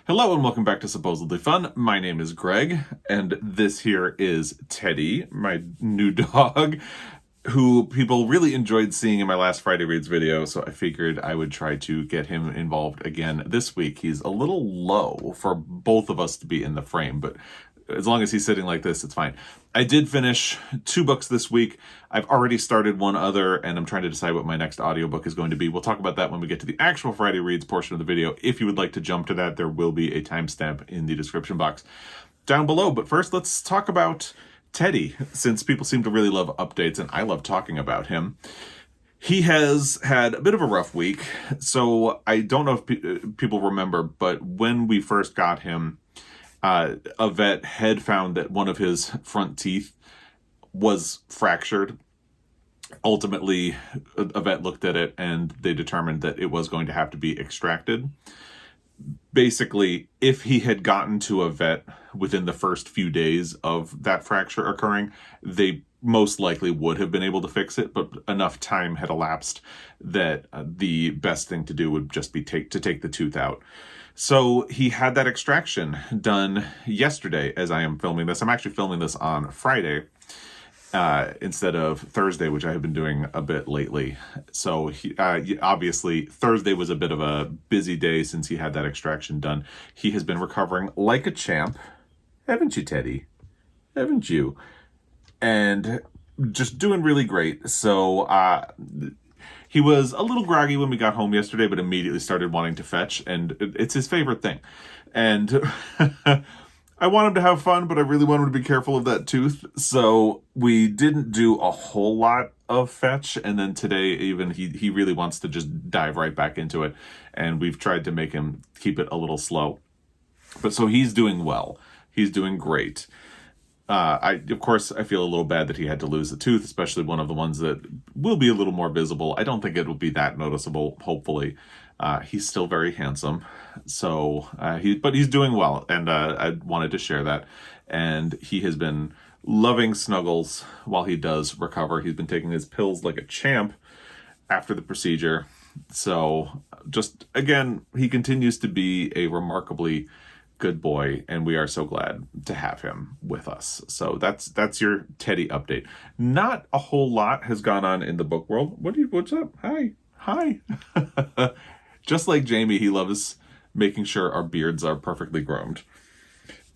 Hello and welcome back to Supposedly Fun. My name is Greg, and this here is Teddy, my new dog, who people really enjoyed seeing in my last Friday Reads video, so I figured I would try to get him involved again this week. He's a little low for both of us to be in the frame, but as long as he's sitting like this, it's fine. I did finish 2 books this week. I've already started one other, and I'm trying to decide what my next audiobook is going to be. We'll talk about that when we get to the actual Friday Reads portion of the video. If you would like to jump to that, there will be a timestamp in the description box down below. But first, let's talk about Teddy, since people seem to really love updates, and I love talking about him. He has had a bit of a rough week, so I don't know if people remember, but when we first got him, a vet had found that one of his front teeth was fractured. Ultimately, a vet looked at it and they determined that it was going to have to be extracted. Basically, if he had gotten to a vet within the first few days of that fracture occurring, they most likely would have been able to fix it, but enough time had elapsed that the best thing to do would just be to take the tooth out. So he had that extraction done yesterday as I am filming this. I'm actually filming this on Friday instead of Thursday, which I have been doing a bit lately. So obviously Thursday was a bit of a busy day since he had that extraction done. He has been recovering like a champ. Haven't you, Teddy? Haven't you? And just doing really great. So he was a little groggy when we got home yesterday, but immediately started wanting to fetch, and it's his favorite thing. And I want him to have fun, but I really want him to be careful of that tooth. So we didn't do a whole lot of fetch, and then today even he really wants to just dive right back into it, and we've tried to make him keep it a little slow. But so he's doing well. He's doing great. Of course, I feel a little bad that he had to lose a tooth, especially one of the ones that will be a little more visible. I don't think it will be that noticeable, hopefully. He's still very handsome, so but he's doing well, and I wanted to share that. And he has been loving snuggles while he does recover. He's been taking his pills like a champ after the procedure. So just, again, he continues to be a remarkably good boy, and we are so glad to have him with us. So that's your Teddy update. Not a whole lot has gone on in the book world. What's up? Hi. Just like Jamie, he loves making sure our beards are perfectly groomed.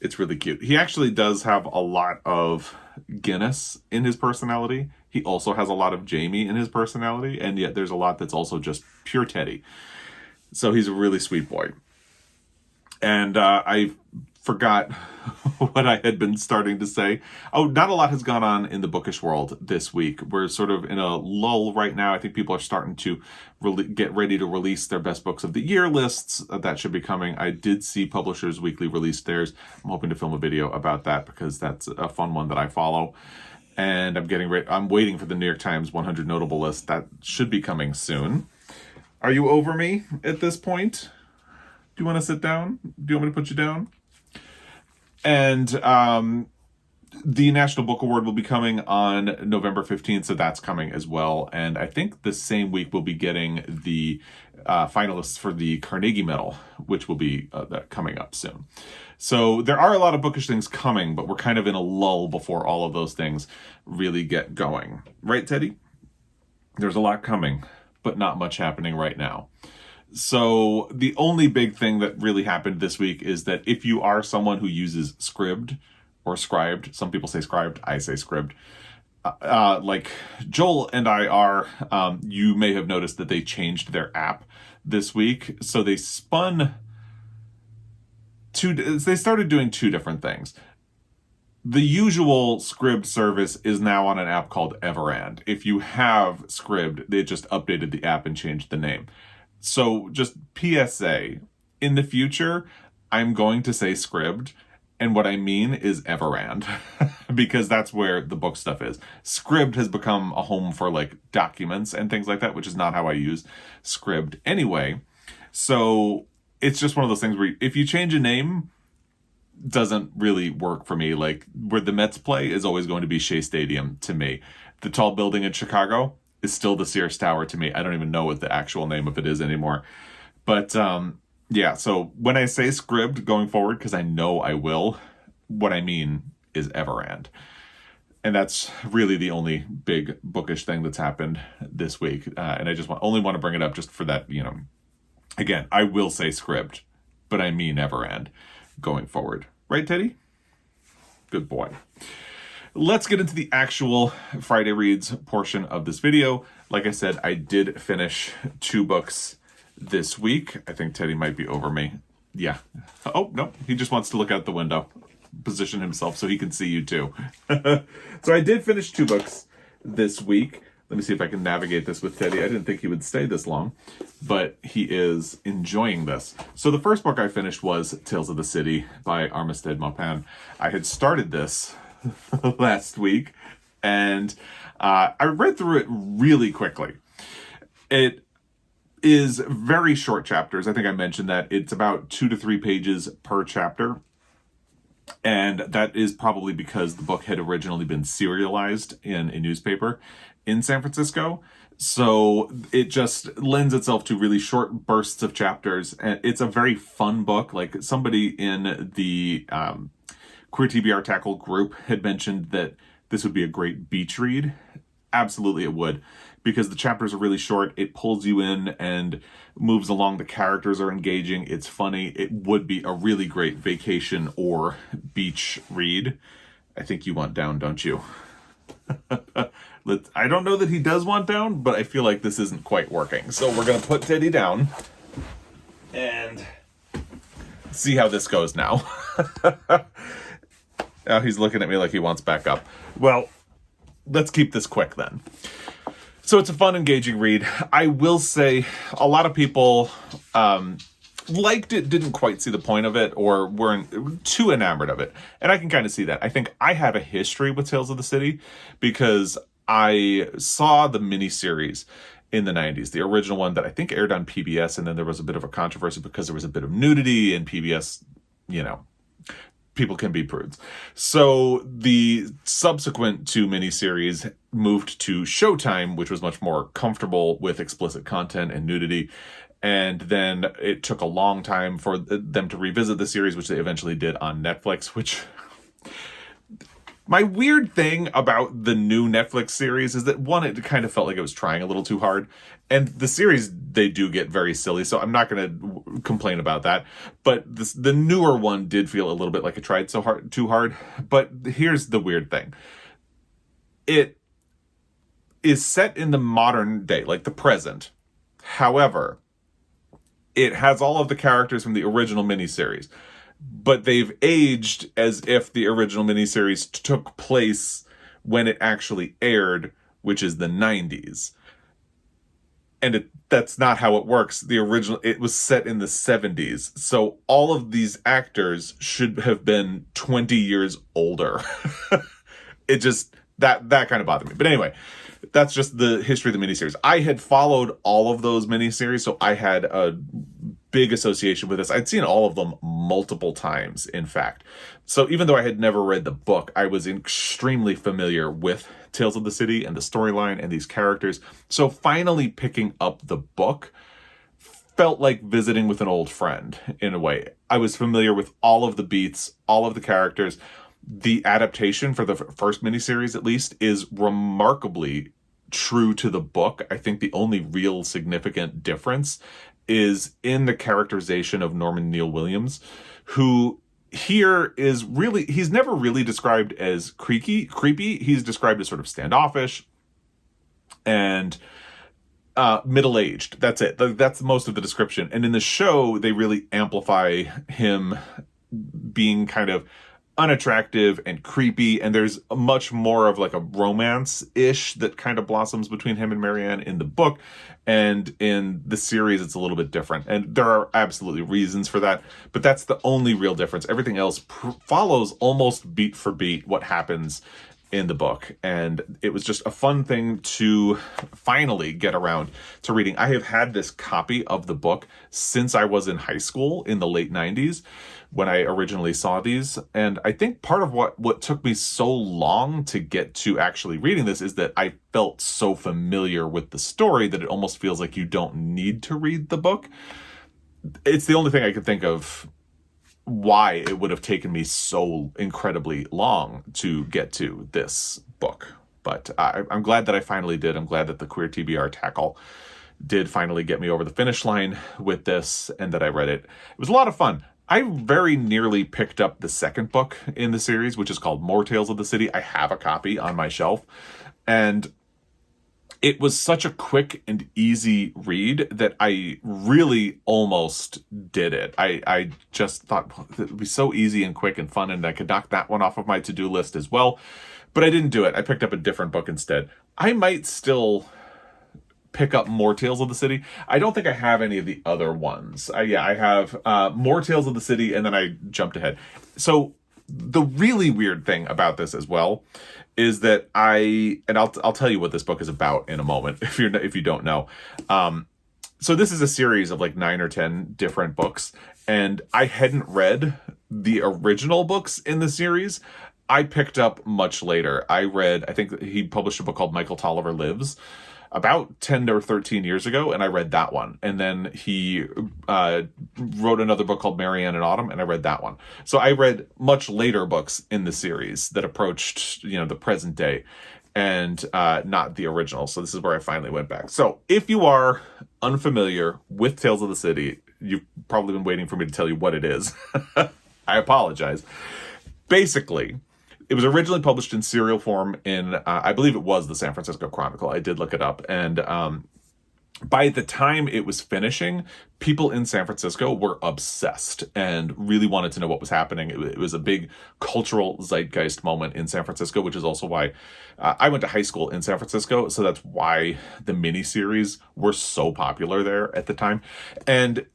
It's really cute. He actually does have a lot of Guinness in his personality. He also has a lot of Jamie in his personality, and yet there's a lot that's also just pure Teddy. So he's a really sweet boy. And I forgot what I had been starting to say. Oh, not a lot has gone on in the bookish world this week. We're sort of in a lull right now. I think people are starting to get ready to release their best books of the year lists. That should be coming. I did see Publishers Weekly release theirs. I'm hoping to film a video about that because that's a fun one that I follow. And I'm waiting for the New York Times 100 Notable list. That should be coming soon. Are you over me at this point? Do you want to sit down? Do you want me to put you down? And the National Book Award will be coming on November 15th, so that's coming as well. And I think the same week we'll be getting the finalists for the Carnegie Medal, which will be coming up soon. So there are a lot of bookish things coming, but we're kind of in a lull before all of those things really get going. Right, Teddy? There's a lot coming, but not much happening right now. So the only big thing that really happened this week is that if you are someone who uses Scribd or Scribed, some people say Scribed, I say Scribd, like Joel and I are, you may have noticed that they changed their app this week. So they started doing 2 different things. The usual Scribd service is now on an app called Everand. If you have Scribd, they just updated the app and changed the name. So just PSA, in the future, I'm going to say Scribd, and what I mean is Everand, because that's where the book stuff is. Scribd has become a home for like documents and things like that, which is not how I use Scribd anyway. So it's just one of those things where if you change a name, doesn't really work for me. Like where the Mets play is always going to be Shea Stadium to me. The tall building in Chicago is still the Sears Tower to me. I don't even know what the actual name of it is anymore. But Yeah, so when I say scribbed going forward, because I know I will, what I mean is Everand. And that's really the only big bookish thing that's happened this week. And I just only want to bring it up just for that, again, I will say scribbed, but I mean Everand going forward. Right, Teddy? Good boy. Let's get into the actual Friday Reads portion of this video. Like I said, I did finish 2 books this week. I think Teddy might be over me. Yeah. Oh, no, he just wants to look out the window. Position himself so he can see you too. So I did finish 2 books this week. Let me see if I can navigate this with Teddy. I didn't think he would stay this long, but he is enjoying this. So the first book I finished was Tales of the City by Armistead Maupin. I had started this last week, and I read through it really quickly. It is very short chapters. I think I mentioned that. It's about 2 to 3 pages per chapter. And that is probably because the book had originally been serialized in a newspaper in San Francisco. So it just lends itself to really short bursts of chapters. And it's a very fun book. Like, somebody in the Queer TBR Tackle group had mentioned that this would be a great beach read. Absolutely it would, because the chapters are really short. It pulls you in and moves along. The characters are engaging. It's funny. It would be a really great vacation or beach read. I think you want down, don't you? I don't know that he does want down, but I feel like this isn't quite working. So we're going to put Teddy down and see how this goes now. Now he's looking at me like he wants back up. Well, let's keep this quick then. So it's a fun, engaging read. I will say a lot of people liked it, didn't quite see the point of it, or weren't too enamored of it. And I can kind of see that. I think I have a history with Tales of the City because I saw the miniseries in the 90s, the original one that I think aired on PBS, and then there was a bit of a controversy because there was a bit of nudity, and PBS, people can be prudes. So the subsequent 2 miniseries moved to Showtime, which was much more comfortable with explicit content and nudity. And then it took a long time for them to revisit the series, which they eventually did on Netflix, which... My weird thing about the new Netflix series is that, one, it kind of felt like it was trying a little too hard. And the series, they do get very silly, so I'm not going to complain about that. But the newer one did feel a little bit like it tried too hard. But here's the weird thing. It is set in the modern day, like the present. However, it has all of the characters from the original miniseries. But they've aged as if the original miniseries took place when it actually aired, which is the 90s. And that's not how it works. It was set in the 70s. So all of these actors should have been 20 years older. It just, that kind of bothered me. But anyway, that's just the history of the miniseries. I had followed all of those miniseries, so I had a big association with this. I'd seen all of them multiple times, in fact. So even though I had never read the book, I was extremely familiar with Tales of the City and the storyline and these characters. So finally picking up the book felt like visiting with an old friend in a way. I was familiar with all of the beats, all of the characters. The adaptation for the first miniseries, at least, is remarkably true to the book. I think the only real significant difference is in the characterization of Norman Neil Williams, who here is really, he's never really described as creepy. He's described as sort of standoffish and middle-aged. That's it. That's most of the description. And in the show, they really amplify him being kind of unattractive and creepy, and there's much more of like a romance-ish that kind of blossoms between him and Marianne in the book, and in the series it's a little bit different, and there are absolutely reasons for that, but that's the only real difference. Everything else follows almost beat for beat what happens in the book, and it was just a fun thing to finally get around to reading. I have had this copy of the book since I was in high school in the late 90s when I originally saw these, and I think part of what took me so long to get to actually reading this is that I felt so familiar with the story that it almost feels like you don't need to read the book. it's the only thing I could think of why it would have taken me so incredibly long to get to this book. But I'm glad that I finally did. I'm glad that the Queer TBR tackle did finally get me over the finish line with this, and that I read it. It was a lot of fun. I very nearly picked up the second book in the series, which is called More Tales of the City. I have a copy on my shelf, and it was such a quick and easy read that I really almost did it. I just thought it would be so easy and quick and fun, and I could knock that one off of my to-do list as well. But I didn't do it. I picked up a different book instead. I might still pick up More Tales of the City. I don't think I have any of the other ones. I have More Tales of the City, and then I jumped ahead. So the really weird thing about this as well is that I'll tell you what this book is about in a moment if you don't know. So this is a series of like 9 or 10 different books, and I hadn't read the original books in the series. I picked up much later. I think he published a book called Michael Tolliver Lives about 10 or 13 years ago, and I read that one. And then he wrote another book called Marianne in Autumn, and I read that one. So I read much later books in the series that approached, the present day, and not the original. So this is where I finally went back. So if you are unfamiliar with Tales of the City, you've probably been waiting for me to tell you what it is. I apologize. Basically, it was originally published in serial form in, I believe it was the San Francisco Chronicle. I did look it up. And by the time it was finishing, people in San Francisco were obsessed and really wanted to know what was happening. It was a big cultural zeitgeist moment in San Francisco, which is also why I went to high school in San Francisco. So that's why the miniseries were so popular there at the time. And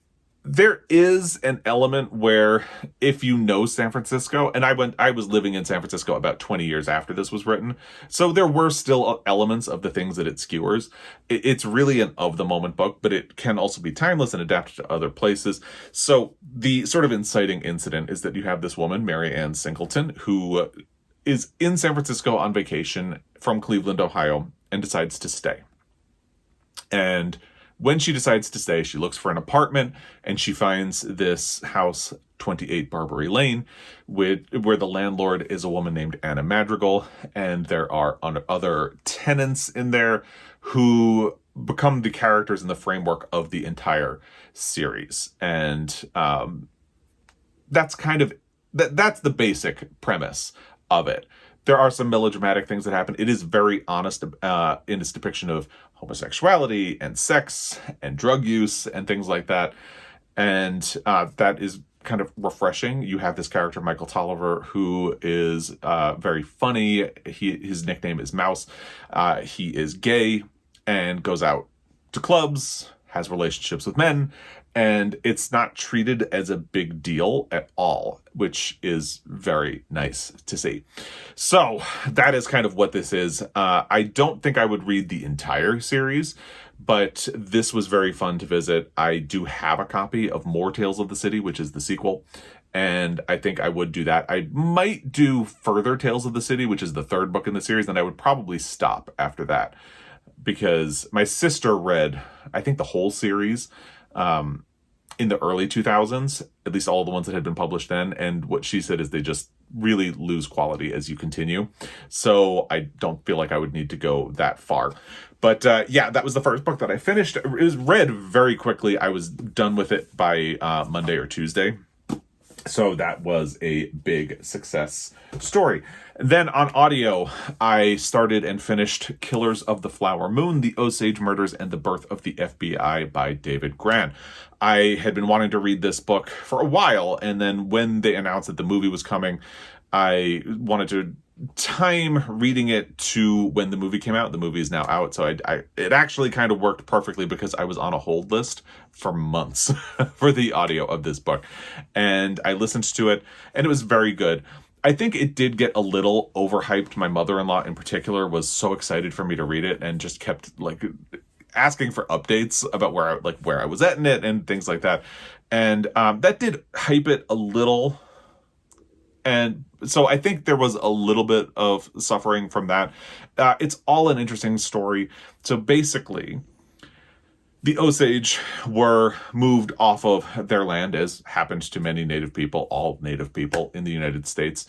there is an element where if you know San Francisco, and I was living in San Francisco about 20 years after this was written, so there were still elements of the things that it skewers. It's really an of the moment book, but it can also be timeless and adapted to other places. So the sort of inciting incident is that you have this woman, Mary Ann Singleton, who is in San Francisco on vacation from Cleveland, Ohio, and decides to stay. And when she decides to stay, she looks for an apartment, and she finds this house, 28 Barbary Lane, where the landlord is a woman named Anna Madrigal, and there are other tenants in there who become the characters in the framework of the entire series. And that's that's the basic premise of it. There are some melodramatic things that happen. It is very honest in its depiction of homosexuality and sex and drug use and things like that. And that is kind of refreshing. You have this character, Michael Tolliver, who is very funny. His nickname is Mouse. He is gay and goes out to clubs, has relationships with men, and it's not treated as a big deal at all, which is very nice to see. So that is kind of what this is. I don't think I would read the entire series, but this was very fun to visit. I do have a copy of More Tales of the City, which is the sequel, and I think I would do that. I might do Further Tales of the City, which is the third book in the series, and I would probably stop after that, because my sister read, I think, the whole series in the early 2000s, at least all the ones that had been published then. And what she said is they just really lose quality as you continue. So I don't feel like I would need to go that far. But yeah, that was the first book that I finished. It was read very quickly. I was done with it by Monday or Tuesday. So that was a big success story. Then on audio, I started and finished Killers of the Flower Moon, The Osage Murders and the Birth of the FBI by David Grann. I had been wanting to read this book for a while, and then when they announced that the movie was coming, I wanted to time reading it to when the movie came out. The movie is now out, so it actually kind of worked perfectly because I was on a hold list for months for the audio of this book, and I listened to it, and it was very good. I think it did get a little overhyped. My mother-in-law in particular was so excited for me to read it and just kept asking for updates about where I was at in it and things like that, and that did hype it a little. And so I think there was a little bit of suffering from that. It's all an interesting story. So basically, The Osage were moved off of their land, as happened to many Native people, all Native people in the United States.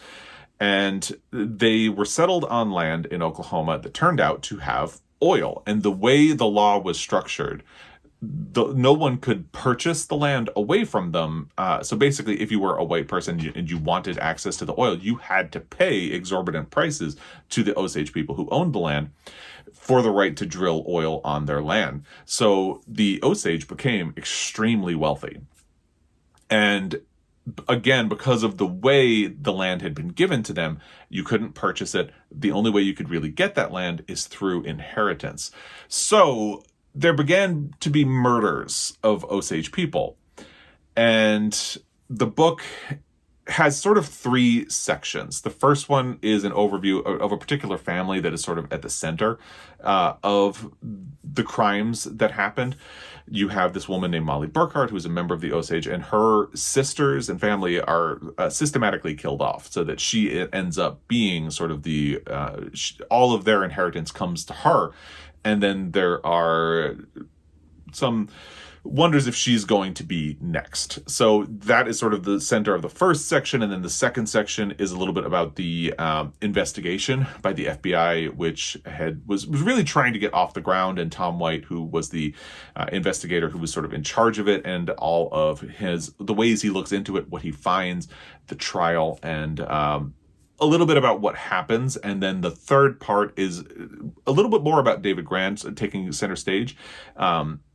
And they were settled on land in Oklahoma that turned out to have oil. And the way the law was structured, no one could purchase the land away from them. So basically, if you were a white person and you wanted access to the oil, you had to pay exorbitant prices to the Osage people who owned the land for the right to drill oil on their land. So the Osage became extremely wealthy. And again, because of the way the land had been given to them, you couldn't purchase it. The only way you could really get that land is through inheritance. So there began to be murders of Osage people. And the book has sort of 3 sections. The first one is an overview of a particular family that is sort of at the center of the crimes that happened. You have this woman named Molly Burkhart, who's a member of the Osage, and her sisters and family are systematically killed off, so that she ends up being sort of all of their inheritance comes to her. And then there are some wonders if she's going to be next. So that is sort of the center of the first section. And then the second section is a little bit about the investigation by the FBI, which was really trying to get off the ground. And Tom White, who was the investigator who was sort of in charge of it, and all of the ways he looks into it, what he finds, the trial, and a little bit about what happens. And then the third part is a little bit more about David Grann taking center stage,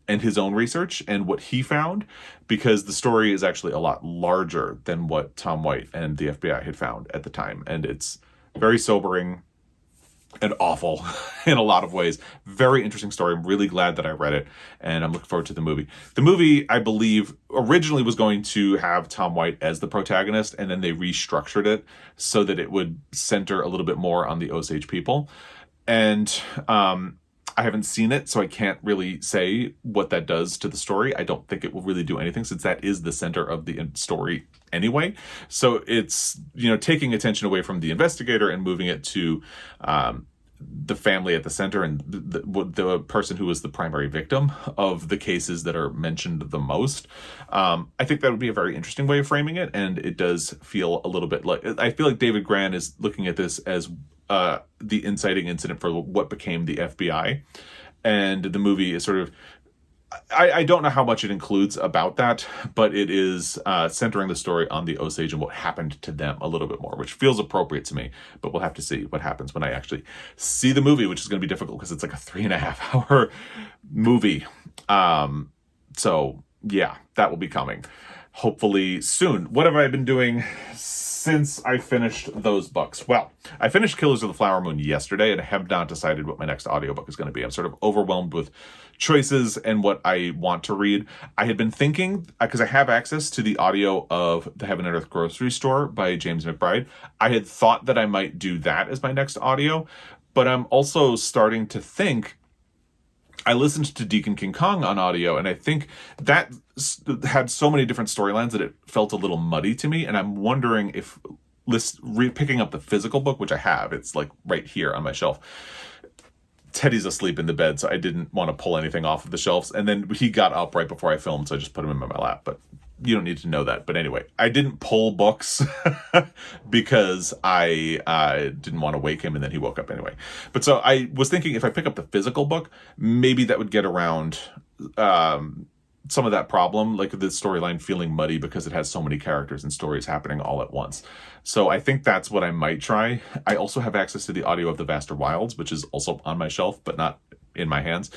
and his own research and what he found, because the story is actually a lot larger than what Tom White and the FBI had found at the time. And it's very sobering and awful in a lot of ways. Very interesting story. I'm really glad that I read it, and I'm looking forward to the movie. The movie, I believe, originally was going to have Tom White as the protagonist, and then they restructured it so that it would center a little bit more on the Osage people. And I haven't seen it, so I can't really say what that does to the story. I don't think it will really do anything, since that is the center of the story anyway. So it's, taking attention away from the investigator and moving it to the family at the center, and the person who was the primary victim of the cases that are mentioned the most. I think that would be a very interesting way of framing it, and it does feel a little bit like, I feel like David Grann is looking at this as the inciting incident for what became the FBI. And the movie is sort of, I don't know how much it includes about that, but it is centering the story on the Osage and what happened to them a little bit more, which feels appropriate to me. But we'll have to see what happens when I actually see the movie, which is going to be difficult because it's like a 3.5-hour movie. So yeah, that will be coming hopefully soon. What have I been doing since I finished those books? Well, I finished Killers of the Flower Moon yesterday, and I have not decided what my next audiobook is going to be. I'm sort of overwhelmed with choices and what I want to read. I had been thinking, because I have access to the audio of The Heaven and Earth Grocery Store by James McBride, I had thought that I might do that as my next audio, but I'm also starting to think, I listened to Deacon King Kong on audio, and I think that had so many different storylines that it felt a little muddy to me. And I'm wondering if picking up the physical book, which I have, it's like right here on my shelf. Teddy's asleep in the bed, so I didn't want to pull anything off of the shelves. And then he got up right before I filmed, so I just put him in my lap. But you don't need to know that. But anyway, I didn't pull books because I didn't want to wake him, and then he woke up anyway. But so I was thinking, if I pick up the physical book, maybe that would get around some of that problem, like the storyline feeling muddy because it has so many characters and stories happening all at once. So I think that's what I might try. I also have access to the audio of The Vaster Wilds, which is also on my shelf, but not in my hands.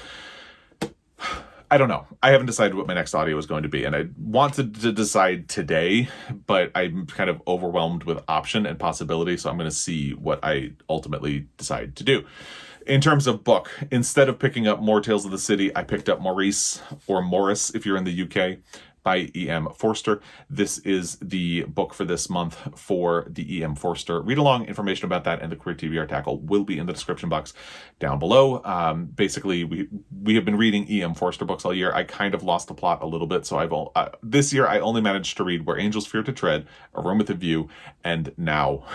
I don't know. I haven't decided what my next audio is going to be, and I wanted to decide today, but I'm kind of overwhelmed with option and possibility, so I'm going to see what I ultimately decide to do. In terms of book, instead of picking up more Tales of the City, I picked up Maurice, or Maurice if you're in the UK, by E.M. Forster. This is the book for this month for the E.M. Forster read-along. Information about that and the Queer TBR tackle will be in the description box down below. Basically, we have been reading E.M. Forster books all year. I kind of lost the plot a little bit, so this year I only managed to read Where Angels Fear to Tread, A Room with a View, and now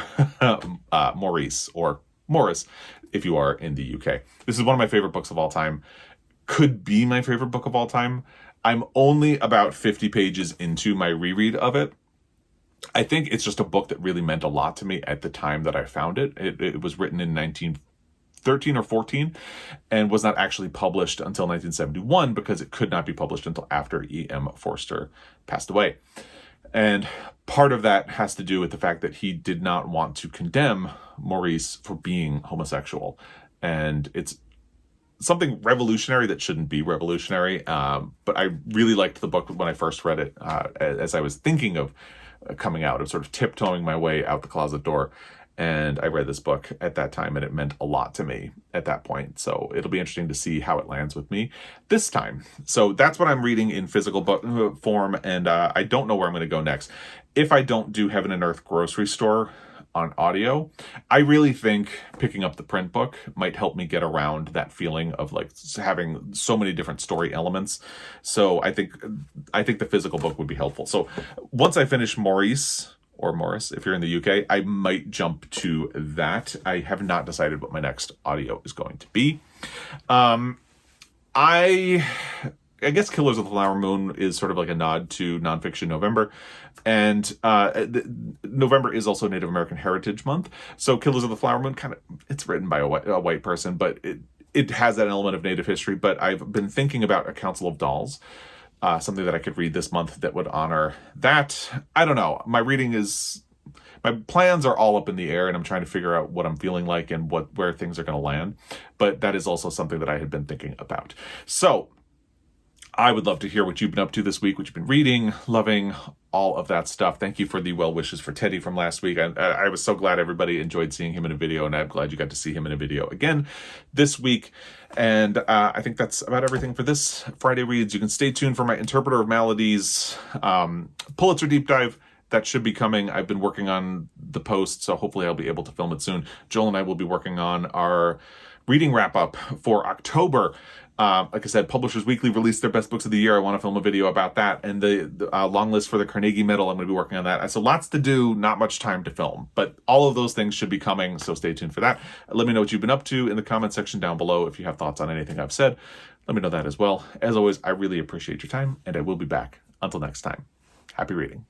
Maurice, or Morris, if you are in the UK. This is one of my favorite books of all time. could be my favorite book of all time. I'm only about 50 pages into my reread of it. I think it's just a book that really meant a lot to me at the time that I found it. It was written in 1913 or 14 and was not actually published until 1971 because it could not be published until after E.M. Forster passed away. And part of that has to do with the fact that he did not want to condemn Maurice for being homosexual. And it's something revolutionary that shouldn't be revolutionary. But I really liked the book when I first read it, as I was thinking of coming out, of sort of tiptoeing my way out the closet door. And I read this book at that time, and it meant a lot to me at that point. So it'll be interesting to see how it lands with me this time. So that's what I'm reading in physical book form, and I don't know where I'm going to go next. If I don't do Heaven and Earth Grocery Store on audio, I really think picking up the print book might help me get around that feeling of like having so many different story elements. So I think the physical book would be helpful. So once I finish Maurice, or Morris, if you're in the UK, I might jump to that. I have not decided what my next audio is going to be. I guess Killers of the Flower Moon is sort of like a nod to Nonfiction November. And November is also Native American Heritage Month. So Killers of the Flower Moon, it's written by a white person, but it has that element of Native history. But I've been thinking about A Council of Dolls, something that I could read this month that would honor that. I don't know. My plans are all up in the air, and I'm trying to figure out what I'm feeling like and where things are going to land. But that is also something that I had been thinking about. So I would love to hear what you've been up to this week, what you've been reading, loving, all of that stuff. Thank you for the well wishes for Teddy from last week. I was so glad everybody enjoyed seeing him in a video, and I'm glad you got to see him in a video again this week. And I think that's about everything for this Friday Reads. You can stay tuned for my Interpreter of Maladies Pulitzer deep dive. That should be coming. I've been working on the post, so hopefully I'll be able to film it soon. Joel and I will be working on our reading wrap-up for October. Like I said, Publishers Weekly released their best books of the year. I want to film a video about that. And the long list for the Carnegie Medal, I'm going to be working on that. So lots to do, not much time to film. But all of those things should be coming, so stay tuned for that. Let me know what you've been up to in the comment section down below. If you have thoughts on anything I've said, let me know that as well. As always, I really appreciate your time, and I will be back. Until next time, happy reading.